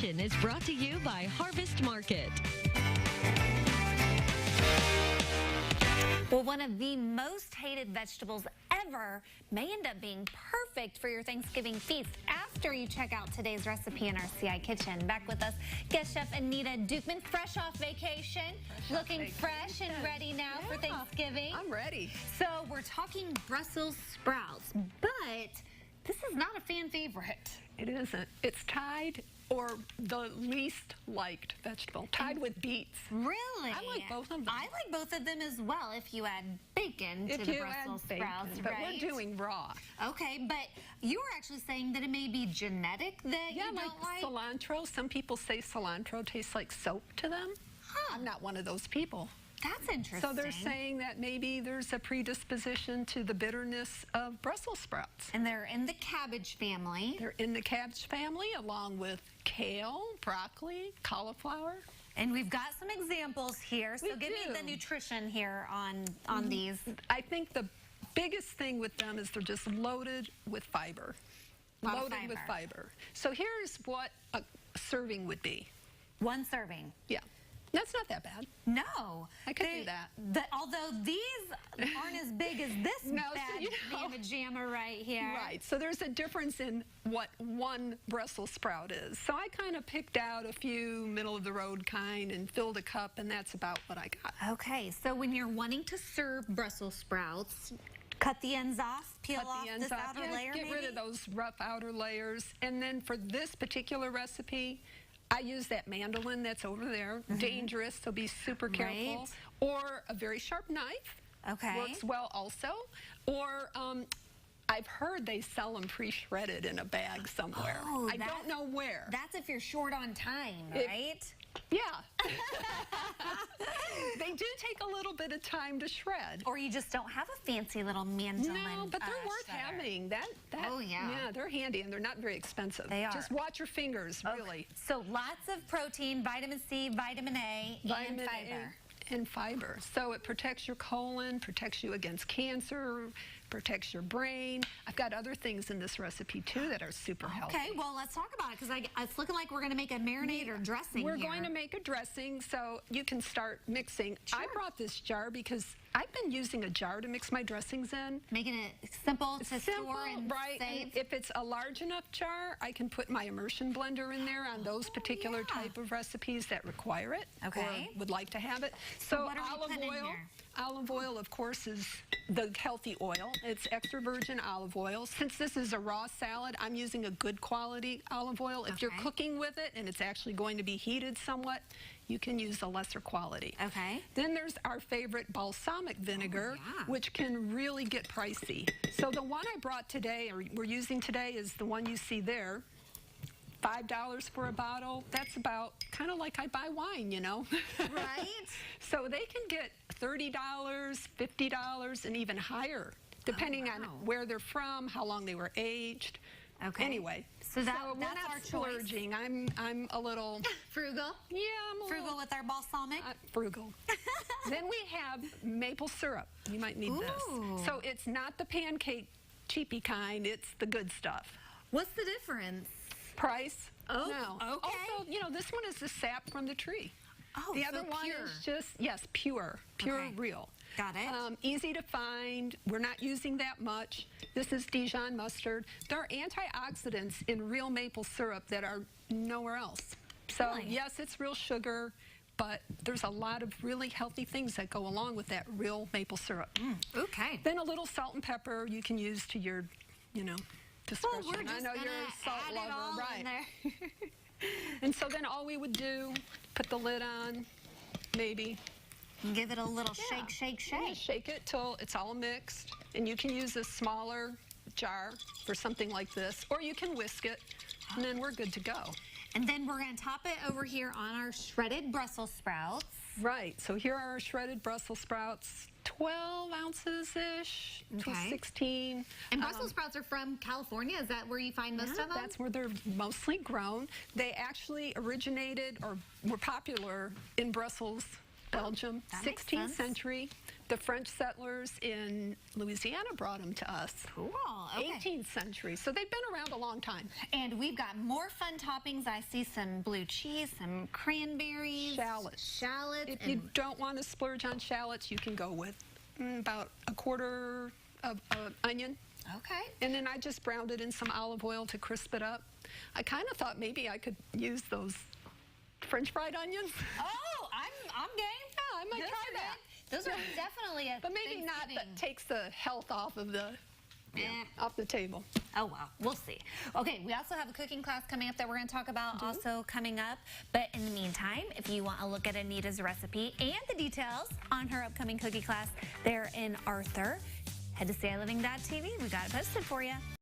Kitchen is brought to you by Harvest Market. Well, one of the most hated vegetables ever may end up being perfect for your Thanksgiving feast after you check out today's recipe in our CI Kitchen. Back with us, guest chef Anita Dukeman, fresh off vacation, looking fresh and ready now for Thanksgiving. I'm ready. So we're talking Brussels sprouts, but this is not a fan favorite. It isn't. It's tied or the least liked vegetable, tied with beets. Really? I like both of them. I like both of them as well if you add bacon to the Brussels sprouts, but right? we're doing raw. Okay, but you were actually saying that it may be genetic that you don't like? Cilantro. Some people say cilantro tastes like soap to them. Huh. I'm not one of those people. That's interesting. So they're saying that maybe there's a predisposition to the bitterness of Brussels sprouts. And they're in the cabbage family. They're in the cabbage family along with kale, broccoli, cauliflower. And we've got some examples here. So give me the nutrition here on these. I think the biggest thing with them is they're just loaded with fiber. Loaded with fiber. So here's what a serving would be. One serving. Yeah. That's not that bad. No. I could do that. Although these aren't as big as this bad mamma jamma right here. Right. So there's a difference in what one Brussels sprout is. So I kind of picked out a few middle-of-the-road kind and filled a cup, and that's about what I got. Okay. So when you're wanting to serve Brussels sprouts, cut the ends off, peel off this outer layer, get rid of those rough outer layers. And then for this particular recipe, I use that mandolin that's over there. Dangerous, so be super careful. Right. Or a very sharp knife. Okay. Works well also. Or I've heard they sell them pre-shredded in a bag somewhere. Oh, I don't know where. That's if you're short on time, right? Yeah. They do take a little bit of time to shred. Or you just don't have a fancy little mandolin. No, but they're worth having. Oh, yeah. Yeah, they're handy and they're not very expensive. They are. Just watch your fingers, really. So lots of protein, vitamin C, vitamin A, and fiber. And fiber. So it protects your colon, protects you against cancer, protects your brain. I've got other things in this recipe too that are super healthy. Okay, well let's talk about it because it's looking like we're going to make a marinade or dressing. We're going to make a dressing, so you can start mixing. Sure. I brought this jar because I've been using a jar to mix my dressings in. Making it simple to store and right? save. And if it's a large enough jar, I can put my immersion blender in there on those particular type of recipes that require it. Okay. Or would like to have it. So what are we putting in here? Olive oil, of course, is the healthy oil. It's extra virgin olive oil. Since this is a raw salad, I'm using a good quality olive oil. If you're cooking with it and it's actually going to be heated somewhat, you can use a lesser quality. Okay. Then there's our favorite balsamic vinegar, which can really get pricey. So the one I brought today, or we're using today, is the one you see there. $5 for a bottle. That's about kind of like I buy wine, you know. Right. So they can get $30, $50, and even higher, depending on where they're from, how long they were aged. Okay. Anyway, so that's our splurging. choice. I'm a little frugal. Yeah, I'm a frugal with our balsamic. Frugal. Then we have maple syrup. You might need this. So it's not the pancake cheapy kind. It's the good stuff. What's the difference? Price. Oh, no. okay. Also, you know, this one is the sap from the tree. Oh, the so other one pure. is just, pure, real. Got it. Easy to find. We're not using that much. This is Dijon mustard. There are antioxidants in real maple syrup that are nowhere else. So, yes, it's real sugar, but there's a lot of really healthy things that go along with that real maple syrup. Okay. Then a little salt and pepper you can use to your, discretion. Well, we're just I know you're a salt add lover, it all right? in there. And so then all we would do, put the lid on, maybe. And give it a little shake, shake, shake. Just shake it till it's all mixed. And you can use a smaller jar for something like this, or you can whisk it, and then we're good to go. And then we're going to top it over here on our shredded Brussels sprouts. Right, so here are our shredded Brussels sprouts, 12 ounces-ish, 16. And Brussels sprouts are from California? Is that where you find most of them? That's where they're mostly grown. They actually originated or were popular in Brussels, Belgium, that makes 16th sense. century. The French settlers in Louisiana brought them to us. Cool. Okay. 18th century. So they've been around a long time. And we've got more fun toppings. I see some blue cheese, some cranberries. Shallots. Shallots. If you don't want to splurge on shallots, you can go with about a quarter of onion. Okay. And then I just browned it in some olive oil to crisp it up. I kind of thought maybe I could use those French fried onions. Oh, I'm game. Yeah, I might Those try are that. good. Those are definitely a But maybe not that Thanksgiving. takes the health off of the off the table. Oh, well, we'll see. Okay, we also have a cooking class coming up that we're going to talk about also coming up. But in the meantime, if you want to look at Anita's recipe and the details on her upcoming cookie class, they're in Arthur. Head to ciLiving.tv. We got it posted for you.